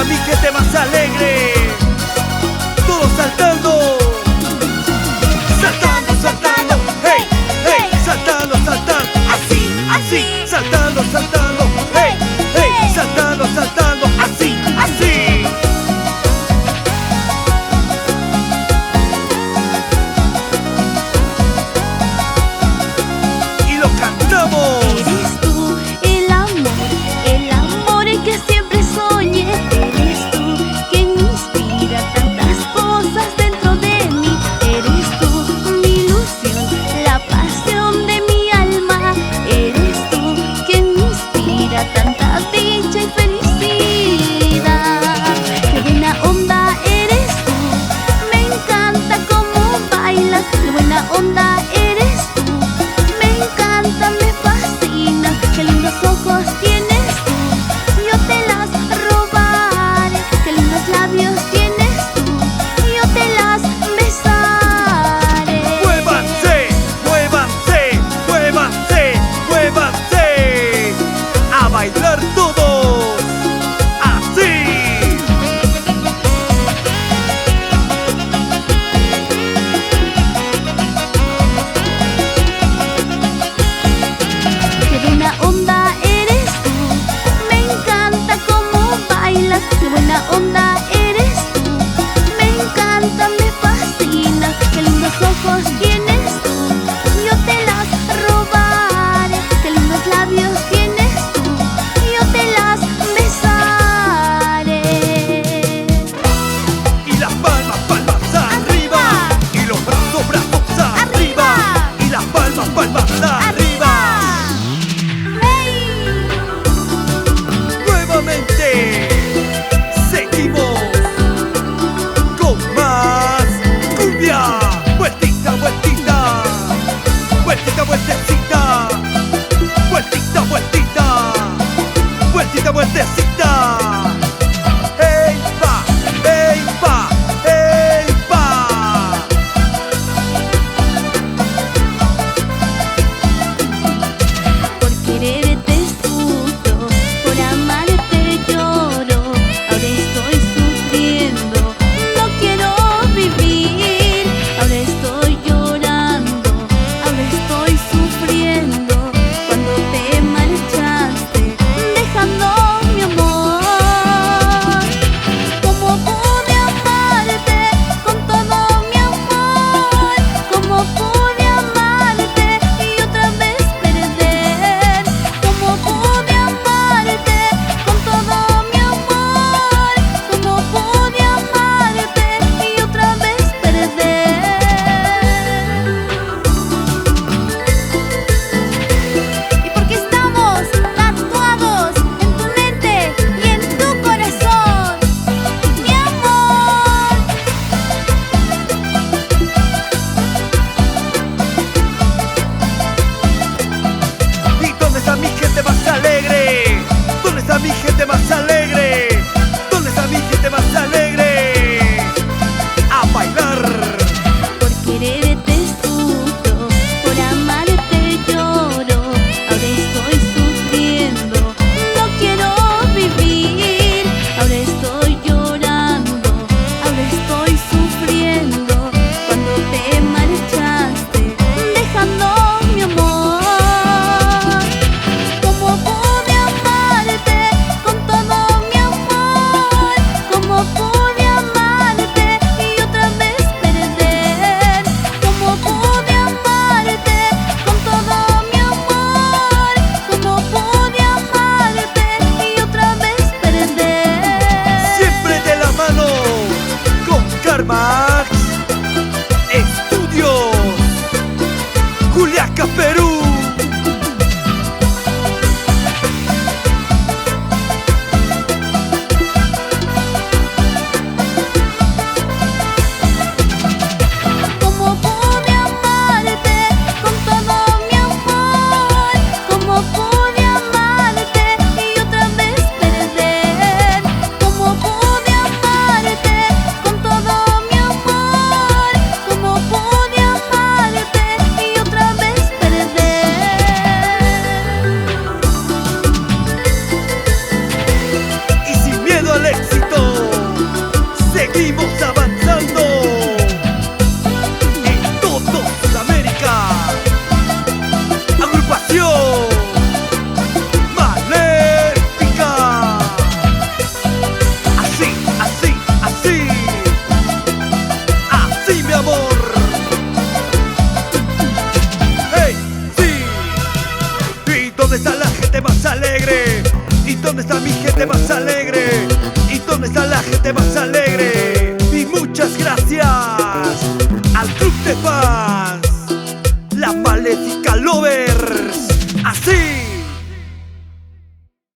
mi gente más alegre, todos saltando, saltando, saltando, hey, hey, saltando, saltando, así, así, saltando, saltando, hey, hey, saltando, saltando, así, así. Y lo cantamos. Eres tú el amor que siempre soñé. Eres tú quien me inspira tantas cosas dentro de mí. Eres tú mi ilusión, la pasión de mi alma. Eres tú quien me inspira. fuertecita. ¡Hey, pa! ¡Hey, pa! ¡Hey, pa! Por quererte sufro, por amarte lloro. Ahora estoy sufriendo, no quiero vivir. Ahora estoy llorando, ahora estoy sufriendo. Cuando te marchaste, dejando mi amor. ¿Cómo pude amarte con todo mi amor? ¿Cómo pude amarte y otra vez perder? ¿Cómo pude amarte con todo mi amor? ¿Cómo pude amarte y otra vez perder? Y porque estamos tatuados en tu mente y en tu corazón, mi amor. ¿Y dónde está mi gente más alegre? ¿Dónde está mi gente más alegre? ¿Dónde está mi gente más alegre? ¡A bailar! Por quererte sufro, por amarte lloro. Ahora estoy sufriendo, no quiero vivir. Ahora estoy llorando, ahora estoy sufriendo. Cuando te marchaste, dejando mi amor. ¿Cómo pude amarte con todo mi amor? ¿Cómo pude amarte y otra vez perder? ¿Cómo pude amarte con todo mi amor? ¿Cómo pude amarte y otra vez perder? Siempre de la mano con Carmax Estudios, Juliaca, Perú. ¿Cómo pude amarte con todo mi amor? ¿Cómo pude amarte y otra vez perder? ¿Cómo pude amarte con todo mi amor? ¿Cómo pude amarte y otra vez perder? Y sin miedo al éxito, seguimos avanzando en todo Sudamérica. Agrupación Maléfica. Así, así, así. Así, mi amor. ¡Hey! ¡Sí! ¿Y dónde está la gente más alegre? ¿Y dónde está mi gente más alegre? ¿Y dónde está la gente más alegre? Y muchas gracias al club de fans, la Maléfica Lover.